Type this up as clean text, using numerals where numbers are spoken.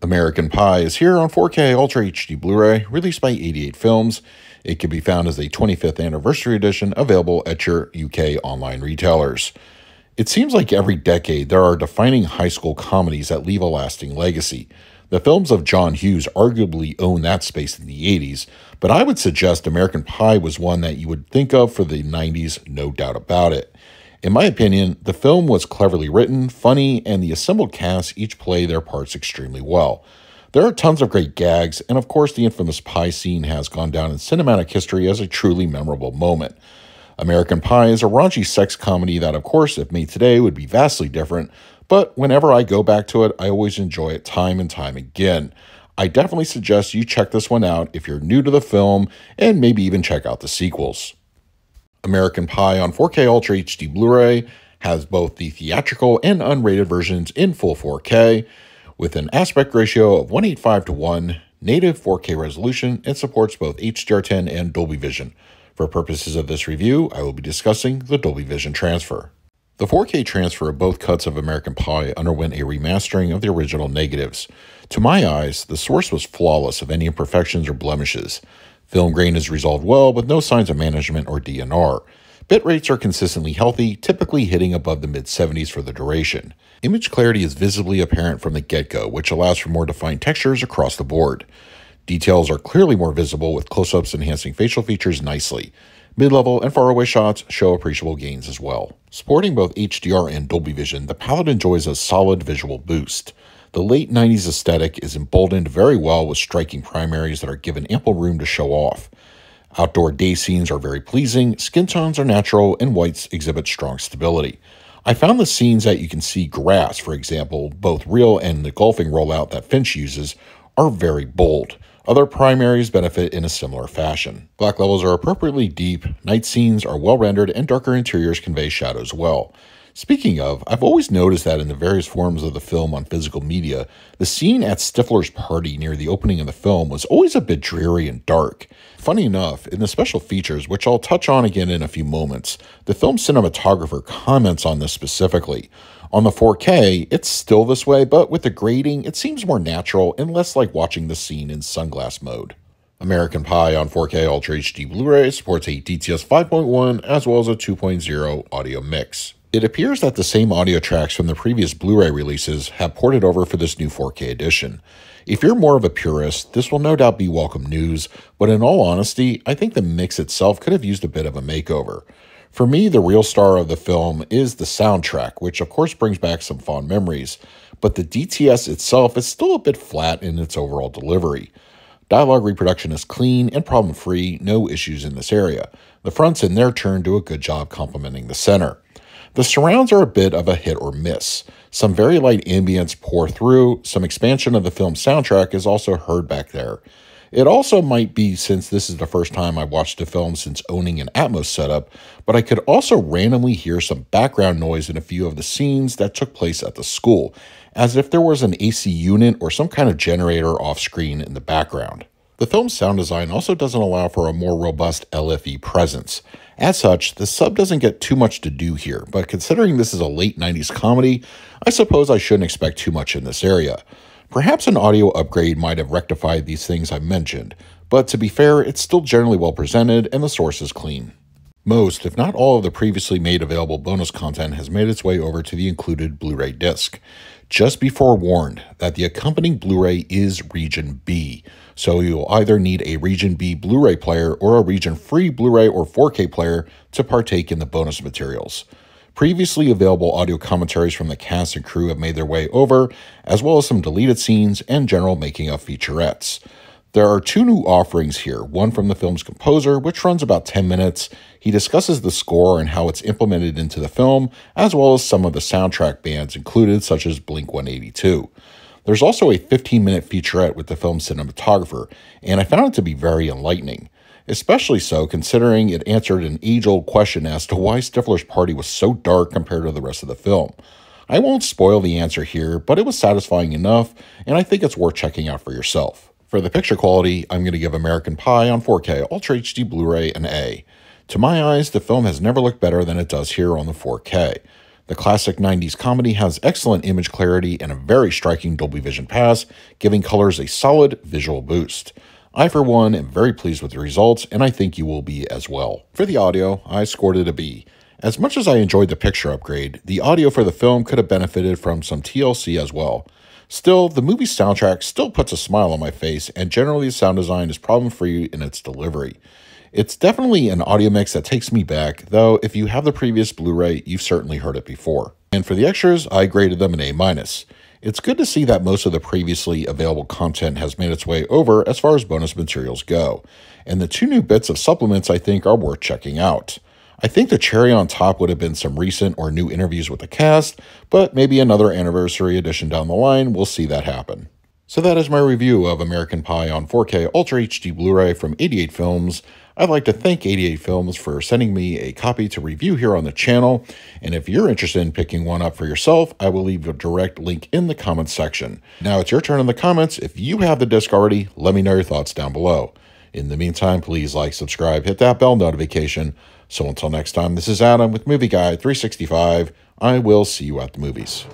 American Pie is here on 4K Ultra HD Blu-ray, released by 88 Films. It can be found as a 25th anniversary edition available at your UK online retailers. It seems like every decade there are defining high school comedies that leave a lasting legacy. The films of John Hughes arguably own that space in the 80s, but I would suggest American Pie was one that you would think of for the 90s, no doubt about it. In my opinion, the film was cleverly written, funny, and the assembled cast each play their parts extremely well. There are tons of great gags, and of course the infamous pie scene has gone down in cinematic history as a truly memorable moment. American Pie is a raunchy sex comedy that, of course, if made today, would be vastly different, but whenever I go back to it, I always enjoy it time and time again. I definitely suggest you check this one out if you're new to the film, and maybe even check out the sequels. American Pie on 4K Ultra HD Blu-ray has both the theatrical and unrated versions in full 4K, with an aspect ratio of 1:85:1, native 4K resolution, and supports both HDR10 and Dolby Vision. For purposes of this review, I will be discussing the Dolby Vision transfer. The 4K transfer of both cuts of American Pie underwent a remastering of the original negatives. To my eyes, the source was flawless of any imperfections or blemishes. Film grain is resolved well with no signs of management or DNR. Bit rates are consistently healthy, typically hitting above the mid-70s for the duration. Image clarity is visibly apparent from the get-go, which allows for more defined textures across the board. Details are clearly more visible, with close-ups enhancing facial features nicely. Mid-level and far-away shots show appreciable gains as well. Supporting both HDR and Dolby Vision, the palette enjoys a solid visual boost. The late 90s aesthetic is emboldened very well with striking primaries that are given ample room to show off. Outdoor day scenes are very pleasing, skin tones are natural, and whites exhibit strong stability. I found the scenes that you can see grass, for example, both real and the golfing rollout that Finch uses, are very bold. Other primaries benefit in a similar fashion. Black levels are appropriately deep, night scenes are well rendered, and darker interiors convey shadows well. Speaking of, I've always noticed that in the various forms of the film on physical media, the scene at Stifler's party near the opening of the film was always a bit dreary and dark. Funny enough, in the special features, which I'll touch on again in a few moments, the film's cinematographer comments on this specifically. On the 4K, it's still this way, but with the grading, it seems more natural and less like watching the scene in sunglass mode. American Pie on 4K Ultra HD Blu-ray supports a DTS 5.1 as well as a 2.0 audio mix. It appears that the same audio tracks from the previous Blu-ray releases have ported over for this new 4K edition. If you're more of a purist, this will no doubt be welcome news, but in all honesty, I think the mix itself could have used a bit of a makeover. For me, the real star of the film is the soundtrack, which of course brings back some fond memories, but the DTS itself is still a bit flat in its overall delivery. Dialogue reproduction is clean and problem-free, no issues in this area. The fronts in their turn do a good job complementing the center. The surrounds are a bit of a hit or miss. Some very light ambience pour through, some expansion of the film's soundtrack is also heard back there. It also might be since this is the first time I've watched the film since owning an Atmos setup, but I could also randomly hear some background noise in a few of the scenes that took place at the school, as if there was an AC unit or some kind of generator off-screen in the background. The film's sound design also doesn't allow for a more robust LFE presence. As such, the sub doesn't get too much to do here, but considering this is a late 90s comedy, I suppose I shouldn't expect too much in this area. Perhaps an audio upgrade might have rectified these things I mentioned, but to be fair, it's still generally well presented and the source is clean. Most, if not all, of the previously made available bonus content has made its way over to the included Blu-ray disc. Just be forewarned that the accompanying Blu-ray is Region B, so you'll either need a Region B Blu-ray player or a region-free Blu-ray or 4K player to partake in the bonus materials. Previously available audio commentaries from the cast and crew have made their way over, as well as some deleted scenes and general making-of featurettes. There are two new offerings here, one from the film's composer, which runs about 10 minutes. He discusses the score and how it's implemented into the film, as well as some of the soundtrack bands included, such as Blink-182. There's also a 15-minute featurette with the film's cinematographer, and I found it to be very enlightening. Especially so considering it answered an age-old question as to why Stifler's party was so dark compared to the rest of the film. I won't spoil the answer here, but it was satisfying enough, and I think it's worth checking out for yourself. For the picture quality, I'm going to give American Pie on 4K Ultra HD Blu-ray an A. To my eyes, the film has never looked better than it does here on the 4K. The classic 90s comedy has excellent image clarity and a very striking Dolby Vision pass, giving colors a solid visual boost. I, for one, am very pleased with the results, and I think you will be as well. For the audio, I scored it a B. As much as I enjoyed the picture upgrade, the audio for the film could have benefited from some TLC as well. Still, the movie's soundtrack still puts a smile on my face, and generally the sound design is problem-free in its delivery. It's definitely an audio mix that takes me back, though if you have the previous Blu-ray, you've certainly heard it before. And for the extras, I graded them an A-. It's good to see that most of the previously available content has made its way over as far as bonus materials go, and the 2 new bits of supplements I think are worth checking out. I think the cherry on top would have been some recent or new interviews with the cast, but maybe another anniversary edition down the line will see that happen. So that is my review of American Pie on 4K Ultra HD Blu-ray from 88 Films. I'd like to thank 88 Films for sending me a copy to review here on the channel, and if you're interested in picking one up for yourself, I will leave a direct link in the comments section. Now it's your turn in the comments. If you have the disc already, let me know your thoughts down below. In the meantime, please like, subscribe, hit that bell notification. So until next time, this is Adam with Movie Guide 365. I will see you at the movies.